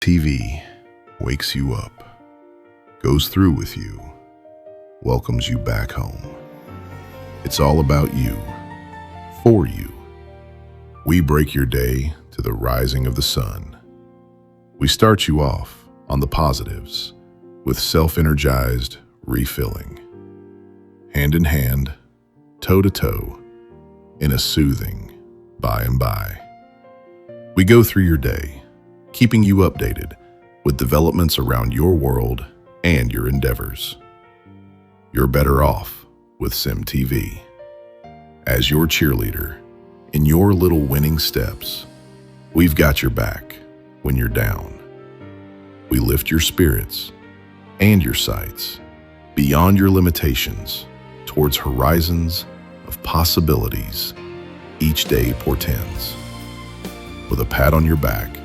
TV wakes you up, goes through with you, welcomes you back home. It's all about you, for you. We break your day to the rising of the sun. We start you off on the positives with self-energized refilling. Hand in hand, toe to toe, in a soothing by and by. We go through your day, keeping you updated with developments around your world and your endeavors. You're better off with SimTV. As your cheerleader, in your little winning steps, we've got your back when you're down. We lift your spirits and your sights beyond your limitations towards horizons of possibilities each day portends. With a pat on your back,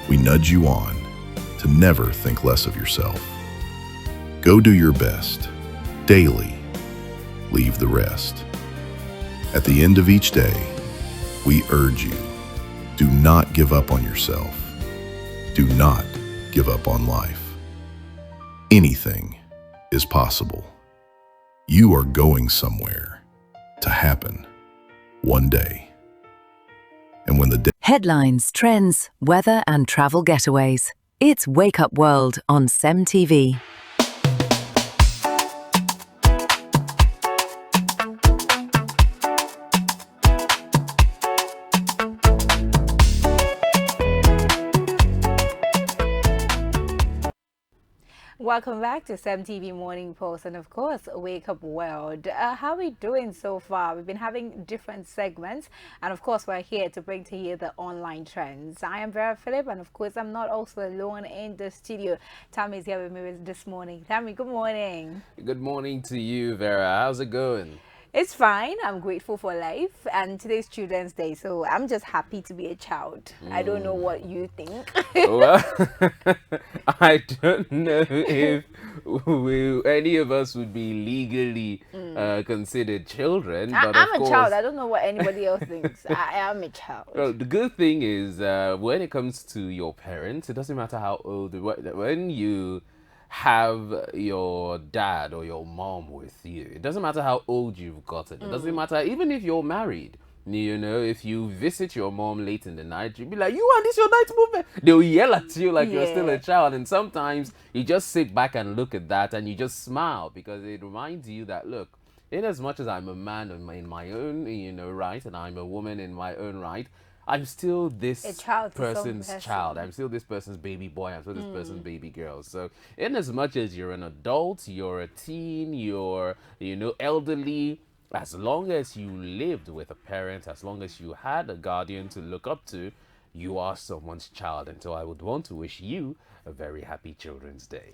we nudge you on to never think less of yourself. Go do your best, daily, leave the rest. At the end of each day, we urge you, do not give up on yourself. Do not give up on life. Anything is possible. You are going somewhere to happen one day. And when the day Headlines, trends, weather and travel getaways. It's Wake Up World on SemTV. Welcome back to SemTV Morning Post and of course Wake Up World. How are we doing so far? We've been having different segments and of course we're here to bring to you the online trends. I am Vera Philip and of course I'm not also alone in the studio. Tammy is here with me this morning. Tammy, good morning. Good morning to you, Vera. How's it going? It's fine. I'm grateful for life and today's Children's Day, so I'm just happy to be a child. I don't know what you think. Well, I don't know if any of us would be legally considered children. But I'm of course, a child. I don't know what anybody else thinks. I am a child. Well, the good thing is when it comes to your parents, it doesn't matter how old. When you have your dad or your mom with you, it doesn't matter how old you've gotten. It doesn't matter even if you're married. You know, if you visit your mom late in the night, you'll be like, "You want this your night movement?" They'll yell at you like you're still a child. And sometimes you just sit back and look at that and you just smile because it reminds you that, look, in as much as I'm a man in my own, right, and I'm a woman in my own right, I'm still this person's child. I'm still this person's baby boy. I'm still this person's baby girl. So in as much as you're an adult, you're a teen, you're, elderly, as long as you lived with a parent, as long as you had a guardian to look up to, you are someone's child. And so I would want to wish you a very happy Children's Day.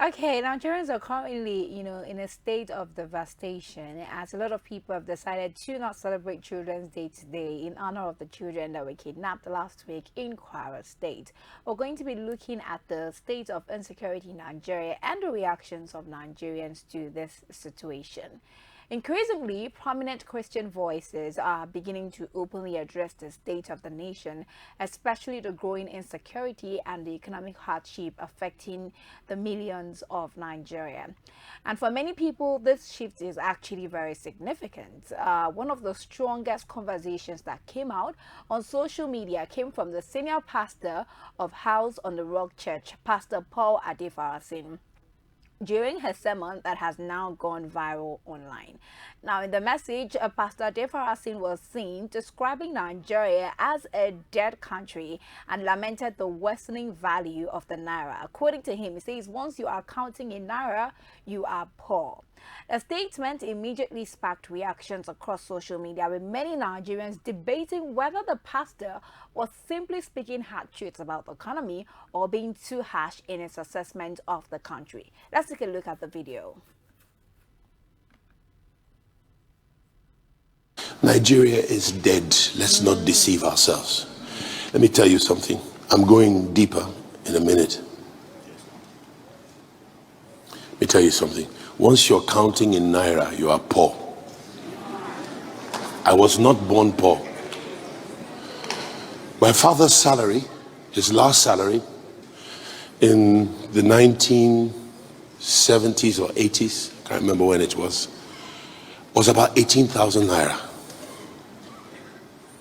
Okay, Nigerians are currently, in a state of devastation as a lot of people have decided to not celebrate Children's Day today in honor of the children that were kidnapped last week in Kwara State. We're going to be looking at the state of insecurity in Nigeria and the reactions of Nigerians to this situation. Increasingly, prominent Christian voices are beginning to openly address the state of the nation, especially the growing insecurity and the economic hardship affecting the millions of Nigeria. And for many people, this shift is actually very significant. One of the strongest conversations that came out on social media came from the senior pastor of House on the Rock Church, Pastor Paul Adefarasin, during her sermon that has now gone viral online. Now, in the message, Pastor Adefarasin was seen describing Nigeria as a dead country and lamented the worsening value of the naira. According to him, he says, once you are counting in naira, you are poor. The statement immediately sparked reactions across social media, with many Nigerians debating whether the pastor was simply speaking hard truths about the economy or being too harsh in his assessment of the country. Let's take a look at the video. Nigeria is dead. Let's not deceive ourselves. Let me tell you something. I'm going deeper in a minute. Let me tell you something. Once you're counting in naira, you are poor. I was not born poor. My father's salary, his last salary, in the 1970s or 80s, I can't remember when it was about 18,000 naira.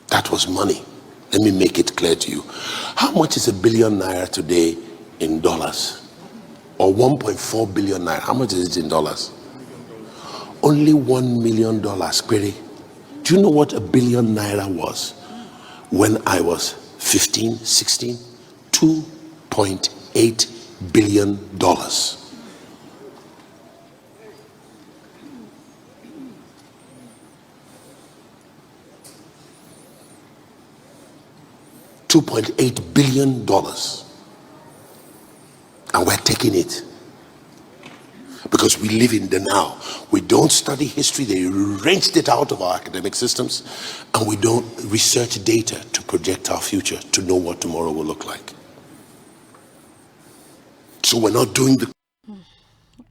That was money. Let me make it clear to you. How much is $1 billion naira today in dollars? Or 1.4 billion naira? How much is it in dollars? Only $1 million, Query. Do you know what $1 billion naira was when I was 15, 16? $2.8 billion. $2.8 billion. And we're taking it. Because we live in the now. We don't study history. They wrenched it out of our academic systems. And we don't research data to project our future, to know what tomorrow will look like. So we're not doing the...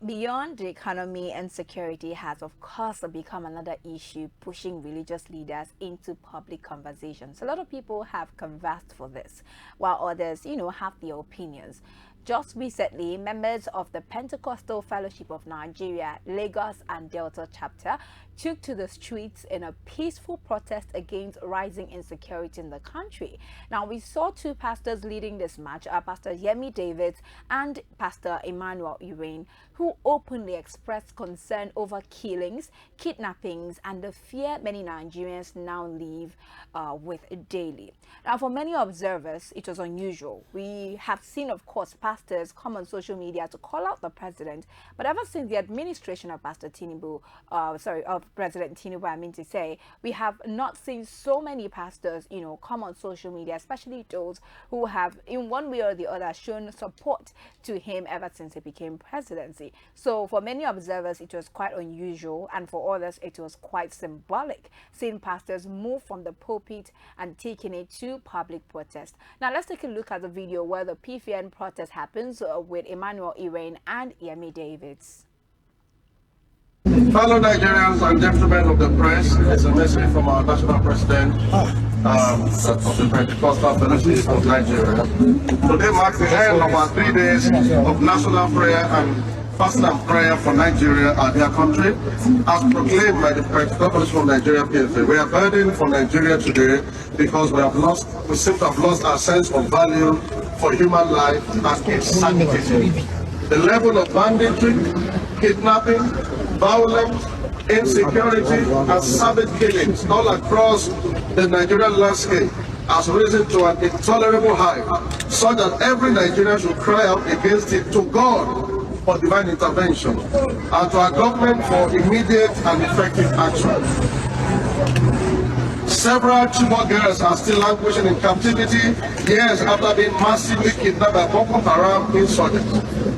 Beyond the economy, and security has of course become another issue pushing religious leaders into public conversations. A lot of people have conversed for this, while others, have their opinions. Just recently, members of the Pentecostal Fellowship of Nigeria, Lagos and Delta chapter took to the streets in a peaceful protest against rising insecurity in the country. Now, we saw two pastors leading this march, Pastor Yemi Davids and Pastor Emmanuel Irene, who openly expressed concern over killings, kidnappings, and the fear many Nigerians now live with daily. Now, for many observers, it was unusual. We have seen, of course, pastors come on social media to call out the president, but ever since the administration of Pastor Tinubu, of President Tinubu, I mean to say, we have not seen so many pastors, come on social media, especially those who have, in one way or the other, shown support to him ever since he became presidency. So for many observers, it was quite unusual, and for others, it was quite symbolic, seeing pastors move from the pulpit and taking it to public protest. Now, let's take a look at the video where the PFN protest happens with Emmanuel Irene and Yemi Davids. Fellow Nigerians and gentlemen of the press, it's a message from our national president of the Pentecostal Fellowship of Nigeria. Today marks the end of our 3 days of national prayer and fast and prayer for Nigeria and their country, as proclaimed by the Pentecostal Fellowship of Nigeria PFA. We are burdened for Nigeria today because we seem to have lost our sense of value for human life and its sanctity. The level of banditry, kidnapping, violence, insecurity, and savage killings all across the Nigerian landscape has risen to an intolerable height, so that every Nigerian should cry out against it to God for divine intervention and to our government for immediate and effective action. Several Chibok girls are still languishing in captivity years after being massively kidnapped by Boko Haram insurgents.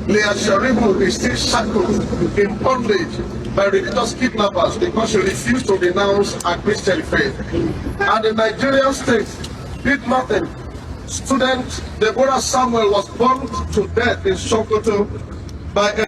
Leah Sharibu is still shackled in bondage by religious kidnappers because she refused to renounce her Christian faith. And the Nigerian state did nothing. Student Deborah Samuel was burned to death in Sokoto by a...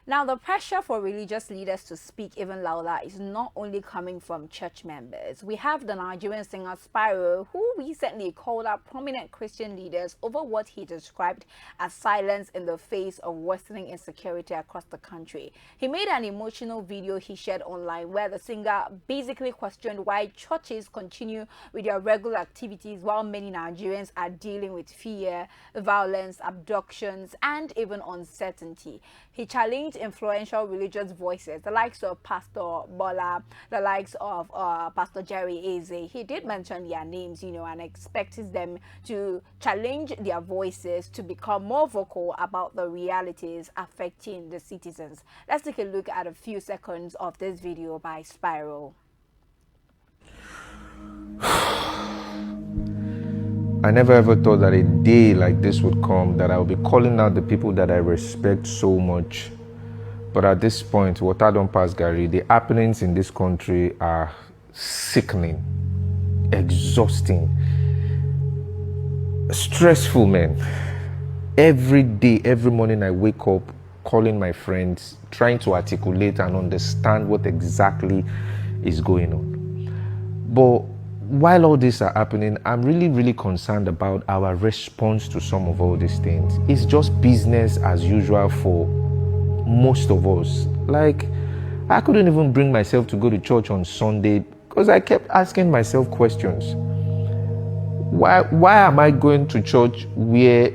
Now, the pressure for religious leaders to speak even louder is not only coming from church members. We have the Nigerian singer Spyro, who recently called out prominent Christian leaders over what he described as silence in the face of worsening insecurity across the country. He made an emotional video he shared online where the singer basically questioned why churches continue with their regular activities while many Nigerians are dealing with fear, violence, abductions, and even uncertainty. He challenged influential religious voices, the likes of Pastor Bola, the likes of Pastor Jerry Eze. He did mention their names, and expected them to challenge their voices to become more vocal about the realities affecting the citizens. Let's take a look at a few seconds of this video by Spyro. I never ever thought that a day like this would come, that I would be calling out the people that I respect so much. But at this point, water don't pass Gary. The happenings in this country are sickening, exhausting, stressful, man. Every day, every morning I wake up calling my friends, trying to articulate and understand what exactly is going on. But while all this are happening, I'm really, really concerned about our response to some of all these things. It's just business as usual for most of us. Like, I couldn't even bring myself to go to church on Sunday because I kept asking myself questions. Why am I going to church where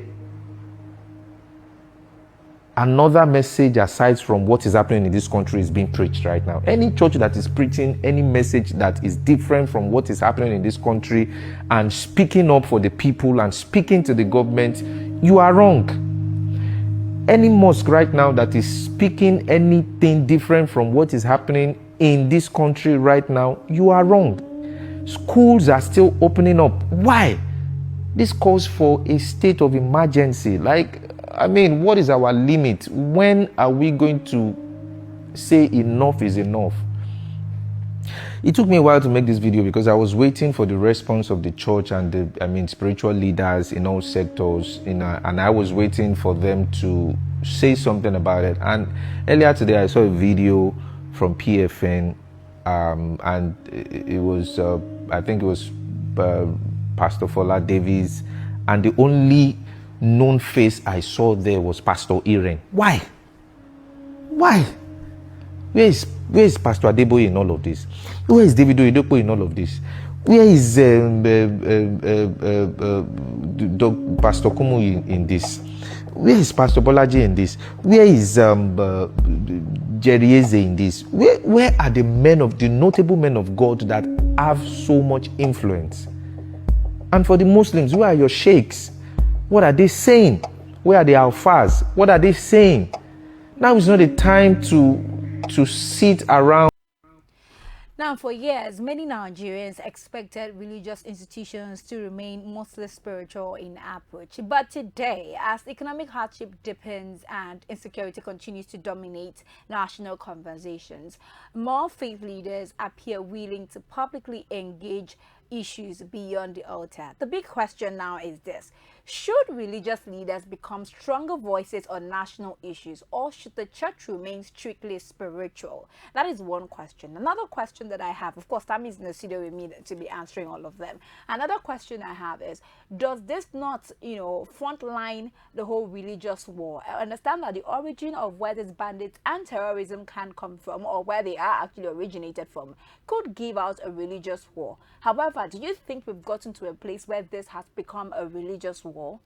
another message aside from what is happening in this country is being preached right now? Any church that is preaching any message that is different from what is happening in this country and speaking up for the people and speaking to the government, you are wrong. Any mosque right now that is speaking anything different from what is happening in this country right now, you are wrong. Schools are still opening up. Why? This calls for a state of emergency. Like, I mean, what is our limit? When are we going to say enough is enough? It took me a while to make this video because I was waiting for the response of the church and the, spiritual leaders in all sectors, and I was waiting for them to say something about it. And earlier today, I saw a video from PFN, and it was, I think it was Pastor Fola Davies, and the only known face I saw there was Pastor Irene. Why? Where is Pastor Adeboye in all of this? Where is David Oyedepo in all of this? Where is Pastor Kumu in this? Where is Pastor Bolaji in this? Where is Jerry Eze in this? Where are the notable men of God that have so much influence? And for the Muslims, where are your sheikhs? What are they saying? Where are the alfas? What are they saying? Now is not the time to sit around. Now, for years, many Nigerians expected religious institutions to remain mostly spiritual in approach. But today, as economic hardship deepens and insecurity continues to dominate national conversations, more faith leaders appear willing to publicly engage issues beyond the altar. The big question now is this: should religious leaders become stronger voices on national issues, or should the church remain strictly spiritual? That is one question. Another question that I have, of course, Tammy is in the studio with me to be answering all of them. Another question I have is, does this not, frontline the whole religious war? I understand that the origin of where these bandits and terrorism can come from, or where they are actually originated from, could give out a religious war. However, do you think we've gotten to a place where this has become a religious war?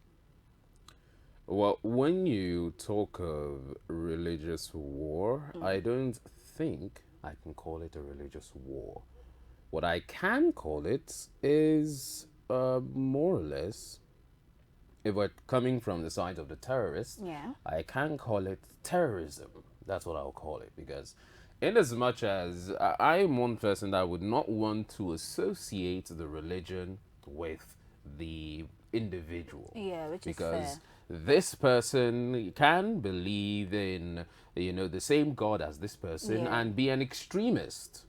Well, when you talk of religious war, I don't think I can call it a religious war. What I can call it is more or less, if we're coming from the side of the terrorists, I can call it terrorism. That's what I'll call it, because in as much as I am one person that would not want to associate the religion with the individual. Yeah, which is because fair. This person can believe in, the same God as this person and be an extremist.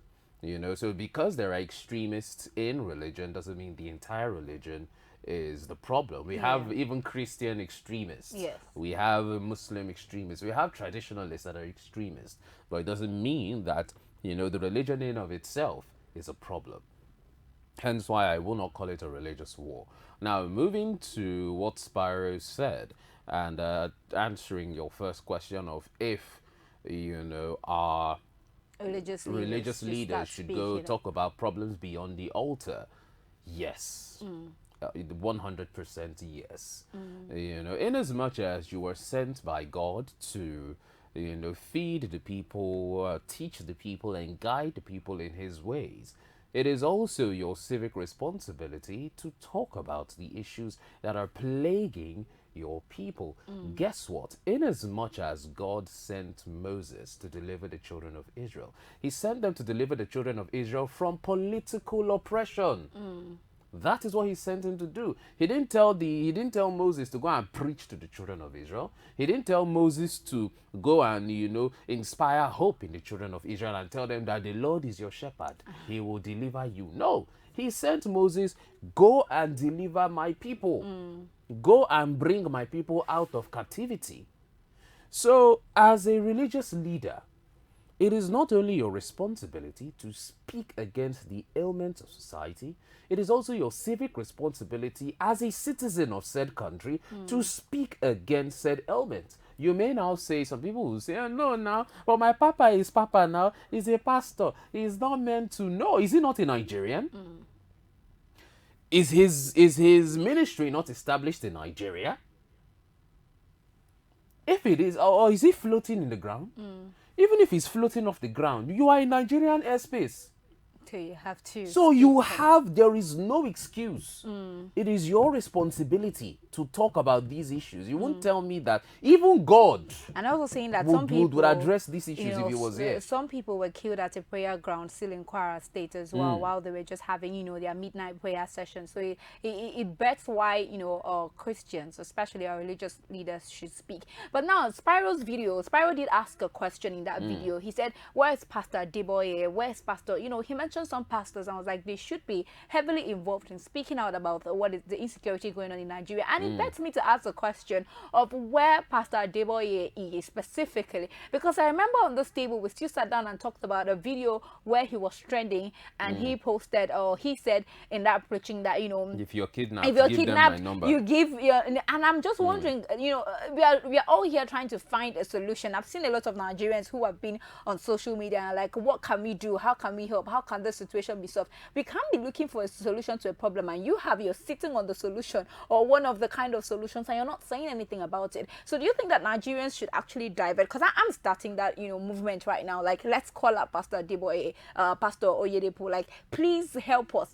So because there are extremists in religion doesn't mean the entire religion is the problem. We have even Christian extremists. Yes. We have Muslim extremists. We have traditionalists that are extremists. But it doesn't mean that, the religion in of itself is a problem. Hence why I will not call it a religious war. Now, moving to what Spyro said and answering your first question of if, our religious leaders should go talk about problems beyond the altar. Yes. 100% yes. In as much as you were sent by God to, feed the people, teach the people, and guide the people in his ways, it is also your civic responsibility to talk about the issues that are plaguing your people. Guess what? In as much as God sent Moses to deliver the children of Israel, he sent them to deliver the children of Israel from political oppression. That is what he sent him to do. He didn't tell Moses to go and preach to the children of Israel. He didn't tell Moses to go and, inspire hope in the children of Israel and tell them that the Lord is your shepherd. He will deliver you. No, he sent Moses, go and deliver my people. Go and bring my people out of captivity. So as a religious leader, It is not only your responsibility to speak against the ailments of society, it is also your civic responsibility as a citizen of said country to speak against said ailments. You may now say, some people will say, oh, no, now, but my papa is papa now, he's a pastor, he's not meant to know. Is he not a Nigerian? Is his ministry not established in Nigeria? If it is, or is he floating in the ground? Even if he's floating off the ground, you are in Nigerian airspace. So you have to. So there is no excuse. It is your responsibility to talk about these issues. You won't tell me that even God and also saying that some people would address these issues, you know, if he was here. Some people were killed at a prayer ground still in Kwara State as well, while they were just having, you know, their midnight prayer session. So it bets why, you know, Christians, especially our religious leaders, should speak. But now Spyro's video, Spyro did ask a question in that video. He said, where's Pastor Deboye? Where's Pastor, you know, he mentioned some pastors, and I was like, they should be heavily involved in speaking out about what is the insecurity going on in Nigeria. And it begs me to ask the question of where Pastor Deboye is specifically, because I remember on this table we still sat down and talked about a video where he was trending, and he posted, or he said in that preaching that, you know, if you're kidnapped, give them my number. you give and I'm just wondering, you know, we are all here trying to find a solution. I've seen a lot of Nigerians who have been on social media and like, what can we do? How can we help? How can this situation be solved? We can't be looking for a solution to a problem and you're sitting on the solution or one of the kind of solutions and you're not saying anything about it. So do you think that Nigerians should actually divert? Because I'm starting that, you know, movement right now. Like, let's call up Pastor Deboye, Pastor Oyedepo, like, please help us.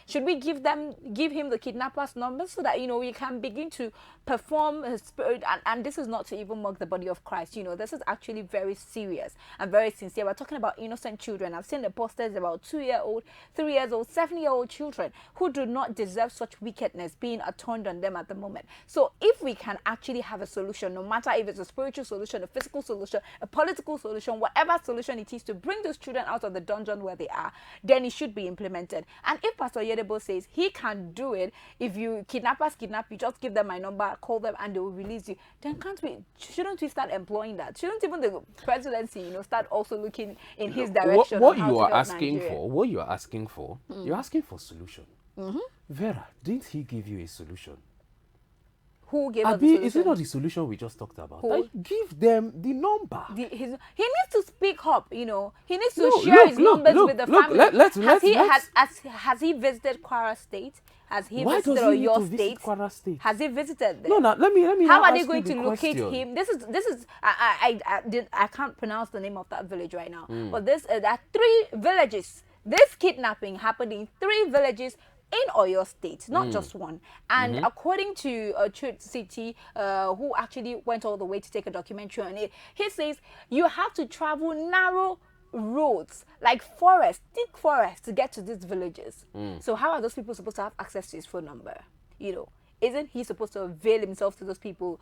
Should we give him the kidnapper's number so that, you know, we can begin to perform his spirit, and this is not to even mock the body of Christ. You know, this is actually very serious and very sincere. We're talking about innocent children. I've seen the posters about 2-year-old, 3-year-old, 7-year-old children who do not deserve such wickedness being turned on them at the moment. So if we can actually have a solution, no matter if it's a spiritual solution, a physical solution, a political solution, whatever solution it is to bring those children out of the dungeon where they are, then it should be implemented. And if Pastor Yedebo says he can do it, if you kidnappers kidnap you, just give them my number, call them and they will release you, then shouldn't we start employing that? Shouldn't even the presidency, you know, start also looking in his direction? What you are asking for, you're asking for solution. Vera, didn't he give you a solution? Who gave us the solution? Is it not the solution we just talked about? Who? Give them the number. He needs to speak up, you know. He needs to share his numbers with the family. Has he visited Kwara State? Has he visited your state? Kwara State? Has he visited there? No, let me. How are they going to locate him? This is. I can't pronounce the name of that village right now. But there are 3 villages. This kidnapping happened in 3 villages in Oyo State, not just one. And according to Truth City, who actually went all the way to take a documentary on it, he says you have to travel narrow roads, like thick forest, to get to these villages. So how are those people supposed to have access to his phone number? You know, isn't he supposed to avail himself to those people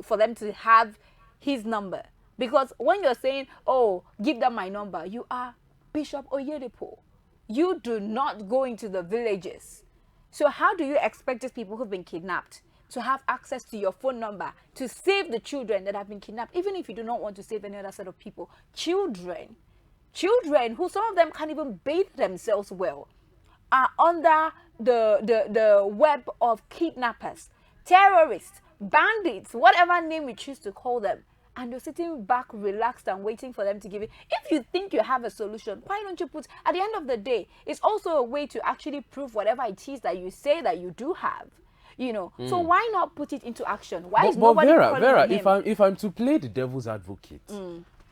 for them to have his number? Because when you're saying, oh, give them my number, you are Bishop Oyedepo. You do not go into the villages. So how do you expect these people who've been kidnapped to have access to your phone number to save the children that have been kidnapped, even if you do not want to save any other set of people? Children who some of them can't even bathe themselves well, are under the web of kidnappers, terrorists, bandits, whatever name we choose to call them. And you're sitting back relaxed and waiting for them to give it. If you think you have a solution, why don't you put, at the end of the day, it's also a way to actually prove whatever it is that you say that you do have. You know, so why not put it into action? Why is nobody calling Vera, him? if I'm to play the devil's advocate,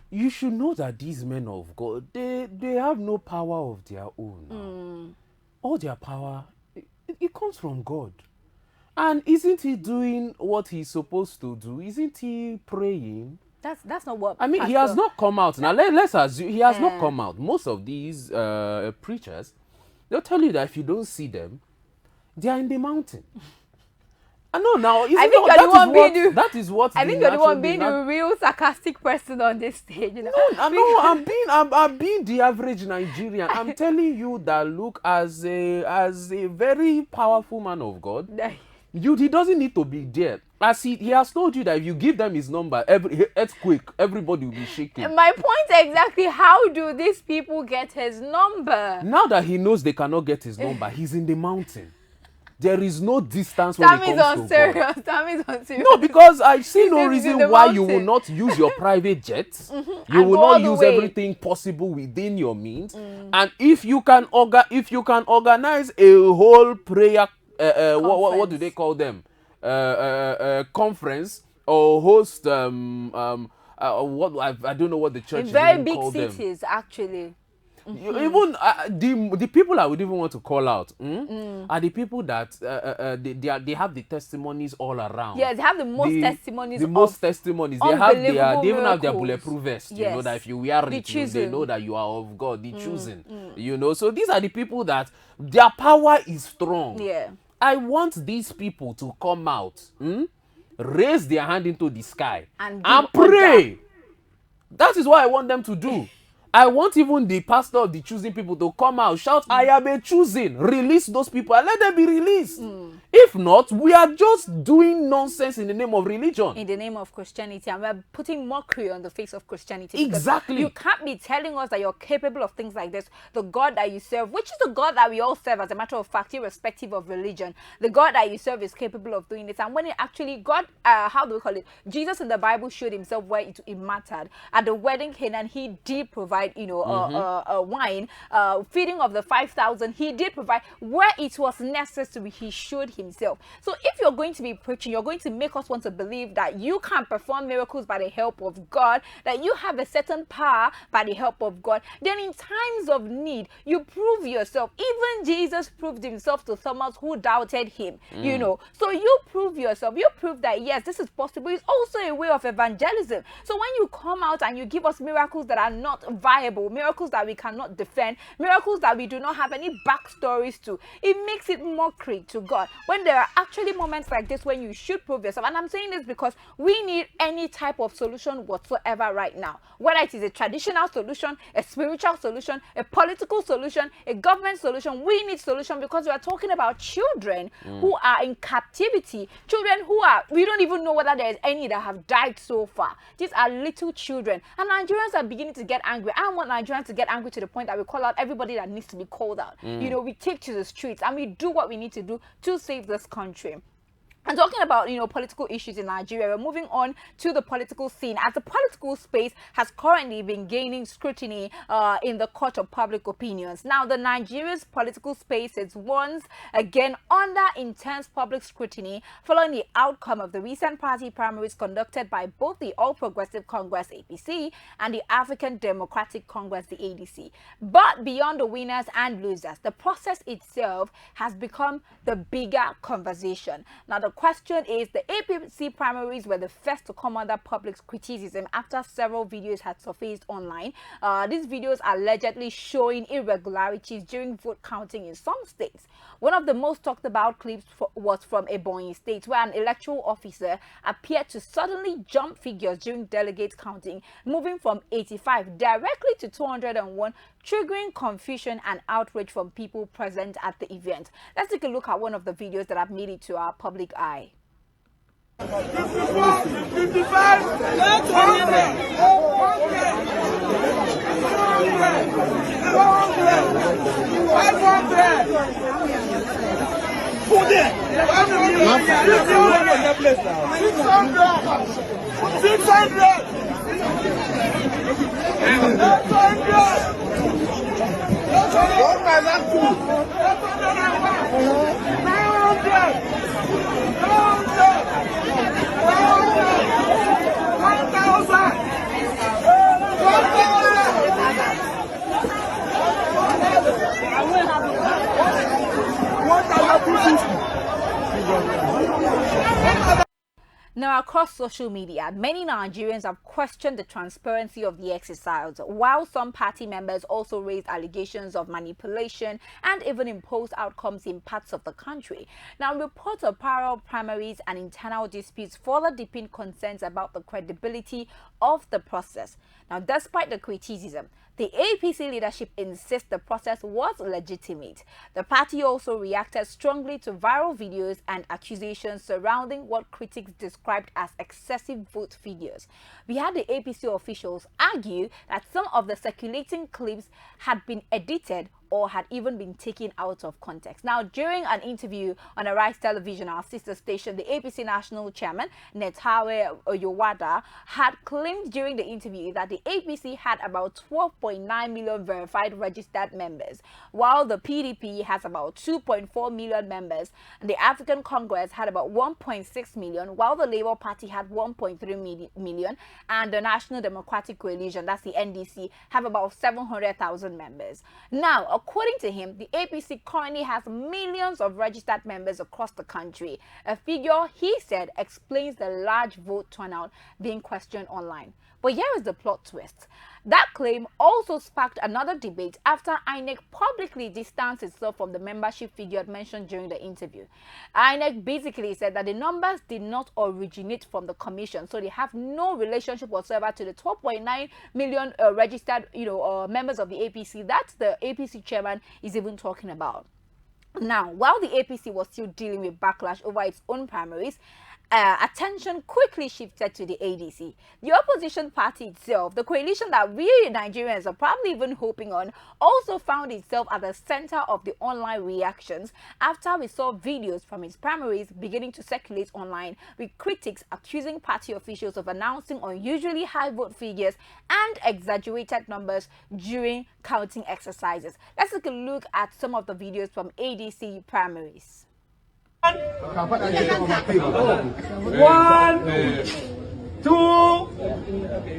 you should know that these men of God, they have no power of their own. All their power, it comes from God. And isn't he doing what he's supposed to do? Isn't he praying? That's not what. I mean, he has not come out. Now, let's assume he has not come out. Most of these preachers, they'll tell you that if you don't see them, they are in the mountain. I know now. That is what. I think you're the one being the real sarcastic person on this stage. You know? No, I'm being the average Nigerian. I'm telling you that look, as a very powerful man of God. He doesn't need to be there. As he has told you that if you give them his number, every earthquake, everybody will be shaking. My point exactly, how do these people get his number? Now that he knows they cannot get his number, he's in the mountain. There is no distance when That it means comes on to God. serious. That means on serious. No, because I see He's no in reason the why you will mountain. not use your private jets. You And will go all not the use way. everything possible within your means. And if you can organize a whole prayer, what do they call them? Conference, or host what I don't know what the church In is very even big call them. cities, actually. Even the people I would even want to call out are the people that they have the testimonies all around. Yes, they have the most testimonies. The most testimonies. They have they even have their miracles. bulletproof vest. Yes. You know that if you wear The it, they chosen. know that you are of God. The chosen. You know. So these are the people that their power is strong. Yeah. I want these people to come out, raise their hand into the sky, And and give pray. order. That is what I want them to do. I want even the pastor of the choosing people to come out, shout, I am a choosing. Release those people and let them be released. If not, we are just doing nonsense in the name of religion. In the name of Christianity, and we're putting mockery on the face of Christianity. Because Exactly. you can't be telling us that you're capable of things like this. The God that you serve, which is the God that we all serve, as a matter of fact, irrespective of religion, the God that you serve is capable of doing this. And when it actually, God, how do we call it? Jesus in the Bible showed himself where it mattered. At the wedding Canaan, he did provide, wine, feeding of the 5,000. He did provide where it was necessary. He showed himself. So if you're going to be preaching, you're going to make us want to believe that you can perform miracles by the help of God, that you have a certain power by the help of God. Then in times of need, you prove yourself. Even Jesus proved himself to Thomas, who doubted him. You know, so you prove yourself. You prove that yes, this is possible. It's also a way of evangelism. So when you come out and you give us miracles that are not viable, miracles that we cannot defend, miracles that we do not have any backstories to, it makes it mockery to God. When there are actually moments like this when you should prove yourself, and I'm saying this because we need any type of solution whatsoever right now, whether it is a traditional solution, a spiritual solution, a political solution, a government solution. We need solution because we are talking about children who are in captivity, children who are, we don't even know whether there is any that have died so far. These are little children, and Nigerians are beginning to get angry. I want Nigerians to get angry to the point that we call out everybody that needs to be called out. You know, we take to the streets and we do what we need to do to save this country. And talking about, political issues in Nigeria, we're moving on to the political scene, as the political space has currently been gaining scrutiny in the court of public opinions. Now, the Nigeria's political space is once again under intense public scrutiny following the outcome of the recent party primaries conducted by both the All Progressive Congress, APC, and the African Democratic Congress, the ADC. But beyond the winners and losers, the process itself has become the bigger conversation. Now, the question is, the APC primaries were the first to come under public criticism after several videos had surfaced online. These videos are allegedly showing irregularities during vote counting in some states. One of the most talked about clips was from Ebonyi State, where an electoral officer appeared to suddenly jump figures during delegate counting, moving from 85 directly to 201, triggering confusion and outrage from people present at the event. Let's take a look at one of the videos that have made it to our public eye. 54, 55, 100, Now, across social media, many Nigerians have questioned the transparency of the exercise, while some party members also raised allegations of manipulation and even imposed outcomes in parts of the country. Now, reports of parallel primaries and internal disputes further deepen concerns about the credibility of the process. Now, despite the criticism, The APC leadership insists the process was legitimate. The party also reacted strongly to viral videos and accusations surrounding what critics described as excessive vote figures. We had the APC officials argue that some of the circulating clips had been edited or had even been taken out of context. Now, during an interview on Arise Television, our sister station, the APC national chairman, Netawe Oyowada, had claimed during the interview that the APC had about 12.9 million verified registered members, while the PDP has about 2.4 million members, and the African Congress had about 1.6 million, while the Labour Party had 1.3 million, and the National Democratic Coalition, that's the NDC, have about 700,000 members. Now, according to him, the APC currently has millions of registered members across the country, a figure he said explains the large vote turnout being questioned online. But here is the plot twist. That claim also sparked another debate after INEC publicly distanced itself from the membership figure mentioned during the interview. INEC basically said that the numbers did not originate from the commission, so they have no relationship whatsoever to the 12.9 million registered, members of the APC that the APC chairman is even talking about. Now, while the APC was still dealing with backlash over its own primaries, attention quickly shifted to the ADC. The opposition party itself, the coalition that we Nigerians are probably even hoping on, also found itself at the center of the online reactions after we saw videos from its primaries beginning to circulate online, with critics accusing party officials of announcing unusually high vote figures and exaggerated numbers during counting exercises. Let's take a look at some of the videos from ADC primaries. 1, 2,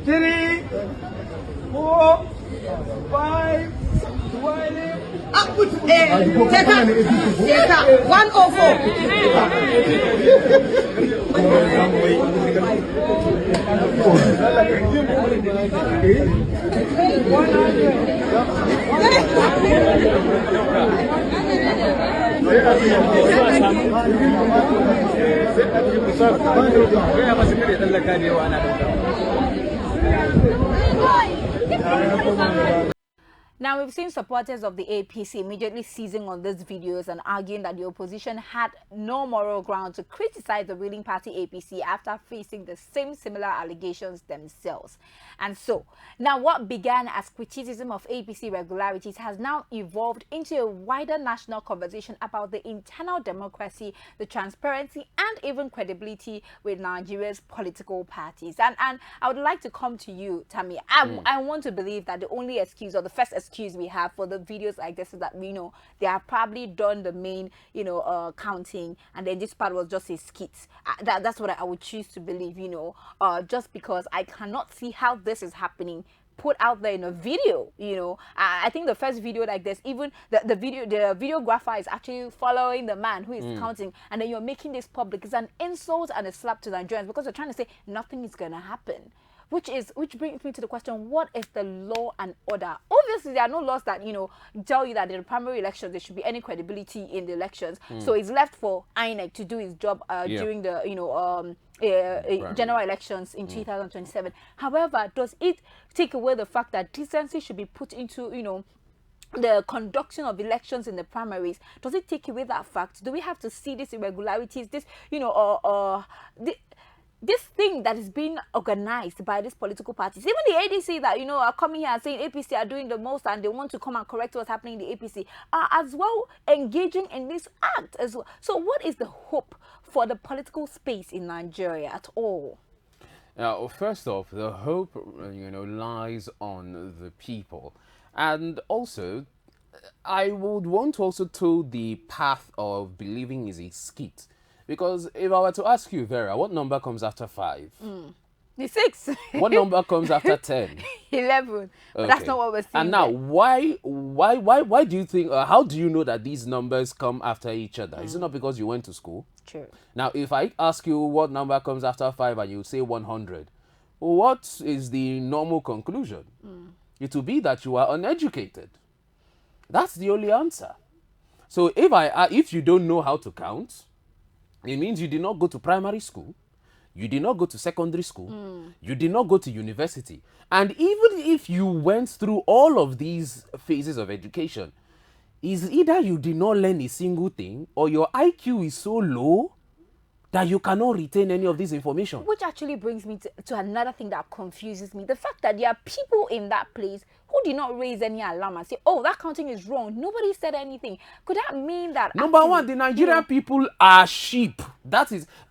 3, 4, 5, 20. Teta, 104. Now, we've seen supporters of the APC immediately seizing on these videos and arguing that the opposition had no moral ground to criticize the ruling party APC after facing the same similar allegations themselves. And so, now what began as criticism of APC irregularities has now evolved into a wider national conversation about the internal democracy, the transparency, and even credibility with Nigeria's political parties. And I would like to come to you, Tammy. I want to believe that the only excuse, or the first excuse we have for the videos like this, is that we know they have probably done the main counting, and then this part was just a skit. That's what I would choose to believe, just because I cannot see how this is happening put out there in a video. I think the first video like this, even the videographer is actually following the man who is counting, and then you're making this public. It's an insult and a slap to Nigerians, because you're trying to say nothing is gonna happen. Which brings me to the question: what is the law and order? Obviously, there are no laws that tell you that in the primary elections there should be any credibility in the elections. So it's left for INEC to do its job during the general elections in 2027. However, does it take away the fact that decency should be put into the conduction of elections in the primaries? Does it take away that fact? Do we have to see these irregularities, this thing that is being organized by these political parties, even the ADC that are coming here and saying APC are doing the most and they want to come and correct what's happening in the APC, are as well engaging in this act as well? So what is the hope for the political space in Nigeria at all? Now, first off, the hope lies on the people, and also I would want to also toe the path of believing is a skit. Because if I were to ask you, Vera, what number comes after 5? The 6. What number comes after 10? 11. But that's not what we're seeing. And now, why do you think, how do you know that these numbers come after each other? Is it not because you went to school? True. Now, if I ask you what number comes after 5 and you say 100, what is the normal conclusion? It will be that you are uneducated. That's the only answer. So if you don't know how to count, it means you did not go to primary school. You did not go to secondary school. You did not go to university. And even if you went through all of these phases of education, is either you did not learn a single thing or your IQ is so low that you cannot retain any of this information. Which actually brings me to another thing that confuses me. The fact that there are people in that place who did not raise any alarm and say, oh, that counting is wrong. Nobody said anything. Could that mean that... Number one, the Nigerian people are sheep.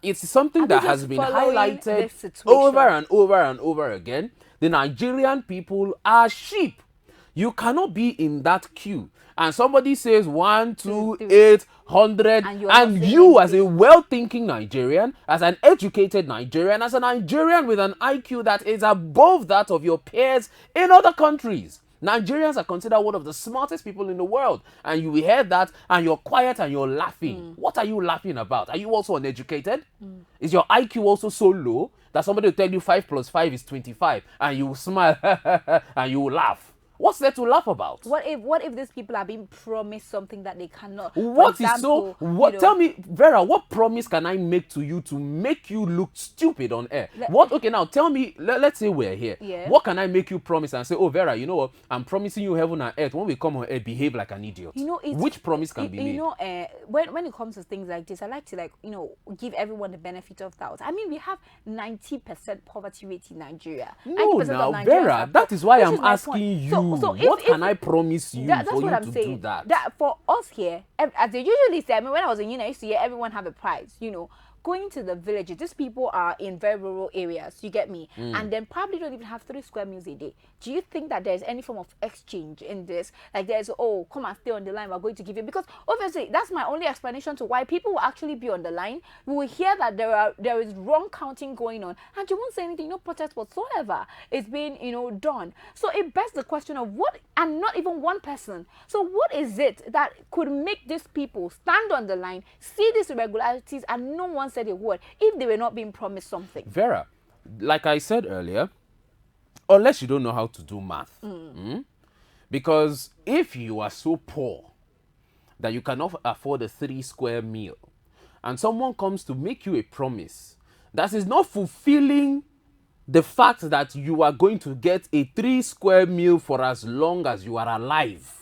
It's something that has been highlighted over and over and over again. The Nigerian people are sheep. You cannot be in that queue and somebody says 1, 2, 8, 100, and you as a well-thinking Nigerian, as an educated Nigerian, as a Nigerian with an IQ that is above that of your peers in other countries. Nigerians are considered one of the smartest people in the world, and you hear that and you're quiet and you're laughing. What are you laughing about? Are you also uneducated? Is your IQ also so low that somebody will tell you 5 plus 5 is 25 and you will smile and you will laugh? What's there to laugh about? What if these people are being promised something that they cannot? Tell me, Vera, what promise can I make to you to make you look stupid on air? Okay, now tell me, let's say we're here. Yeah. What can I make you promise and say, oh, Vera, you know what? I'm promising you heaven and earth. When we come on air, behave like an idiot. Which promise can be made? When it comes to things like this, I like to give everyone the benefit of doubt. I mean, we have 90% poverty rate in Nigeria. No, now, Vera, that is why I'm asking you. What can I promise you for you to do that? That for us here, as they usually say, I mean, when I was in uni, I used to hear everyone have a prize, going to the villages. These people are in very rural areas, you get me, and then probably don't even have 3 square meals a day. Do you think that there's any form of exchange in this? Like there's, oh, come and stay on the line, we're going to give you, because obviously that's my only explanation to why people will actually be on the line. We will hear that there is wrong counting going on, and you won't say anything, no protest whatsoever is being done. So it begs the question of what, and not even one person. So what is it that could make these people stand on the line, see these irregularities, and no one said a word if they were not being promised something? Vera, like I said earlier, unless you don't know how to do math. Because if you are so poor that you cannot afford a 3 square meal, and someone comes to make you a promise that is not fulfilling the fact that you are going to get a 3 square meal for as long as you are alive,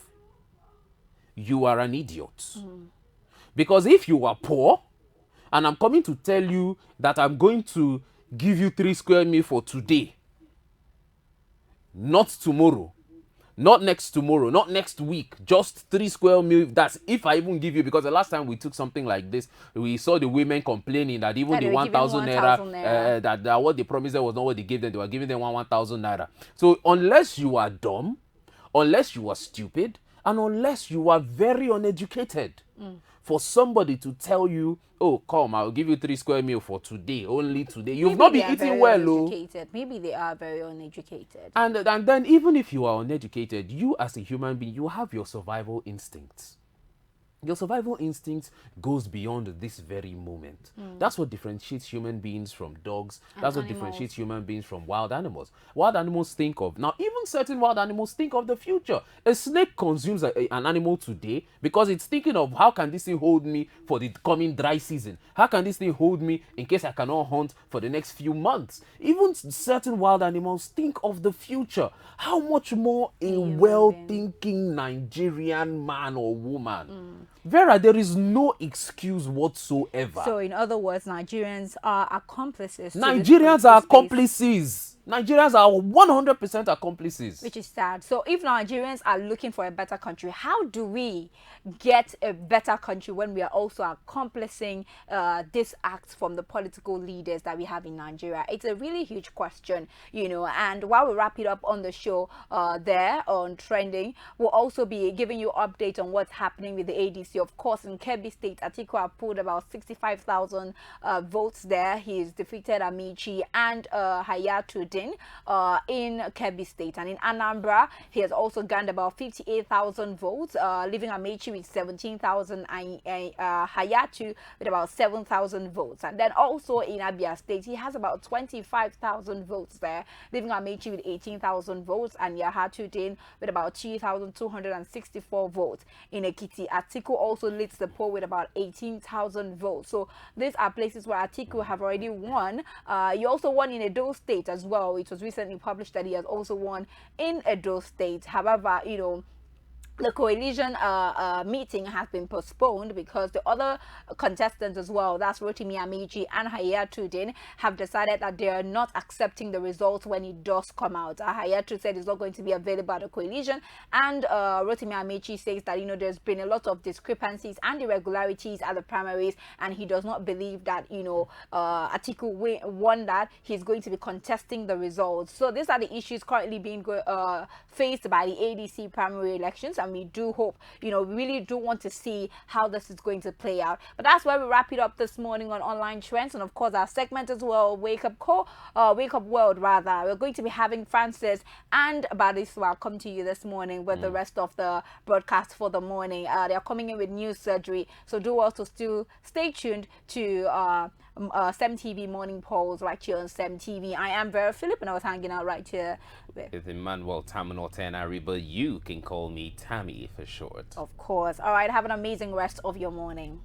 you are an idiot. Because if you are poor, and I'm coming to tell you that I'm going to give you 3 square meal for today, not tomorrow, not next tomorrow, not next week, just 3 square meal. That's if I even give you, because the last time we took something like this, we saw the women complaining that even the 1,000 naira, that what they promised them was not what they gave them. They were giving them 1,000 naira. So unless you are dumb, unless you are stupid, and unless you are very uneducated, for somebody to tell you, oh, come, I'll give you 3 square meal for today, only today. You've not been eating well, oh. Maybe they are very uneducated. And then even if you are uneducated, you as a human being, you have your survival instincts. Your survival instinct goes beyond this very moment. That's what differentiates human beings from dogs. That's what differentiates human beings from wild animals. Wild animals think of, now even certain wild animals think of the future. A snake consumes an animal today because it's thinking of, how can this thing hold me for the coming dry season? How can this thing hold me in case I cannot hunt for the next few months? Even certain wild animals think of the future. How much more a well-thinking Nigerian man or woman? Vera, there is no excuse whatsoever. So, in other words, Nigerians are accomplices. Nigerians are accomplices. Nigerians are 100% accomplices. Which is sad. So if Nigerians are looking for a better country, how do we get a better country when we are also accomplishing this act from the political leaders that we have in Nigeria? It's a really huge question, and while we wrap it up on the show there on Trending, we'll also be giving you updates on what's happening with the ADC. Of course, in Kebbi State, Atiku have pulled about 65,000 votes there. He's defeated Amici and Hayatu Hayatudin in Kebbi State. And in Anambra, he has also garnered about 58,000 votes, leaving Amechi with 17,000 and Hayatu with about 7,000 votes. And then also in Abia State, he has about 25,000 votes there, leaving Amechi with 18,000 votes and Hayatudin with about 2,264 votes. In Ekiti, Atiku also leads the poll with about 18,000 votes. So these are places where Atiku have already won. He also won in Edo State as well. It was recently published that he has also won in Edo State. However, the coalition meeting has been postponed because the other contestants as well, that's Rotimi Amechi and Hayatudin, have decided that they are not accepting the results when it does come out. Hayatu said it's not going to be available at the coalition, and Rotimi Amechi says that there's been a lot of discrepancies and irregularities at the primaries, and he does not believe that Atiku won that. He's going to be contesting the results. So these are the issues currently being faced by the ADC primary elections, and we do hope, we really do want to see how this is going to play out. But that's where we wrap it up this morning on Online Trends, and of course our segment as well, Wake Up World rather. We're going to be having Francis and Badiswa come to you this morning with the rest of the broadcast for the morning. They are coming in with news surgery, so do also still stay tuned to SEM TV Morning Polls right here on SEM TV. I am Vera Philip, and I was hanging out right here with Emmanuel Tamino Tenari, but you can call me Tammy for short. Of course. All right, have an amazing rest of your morning.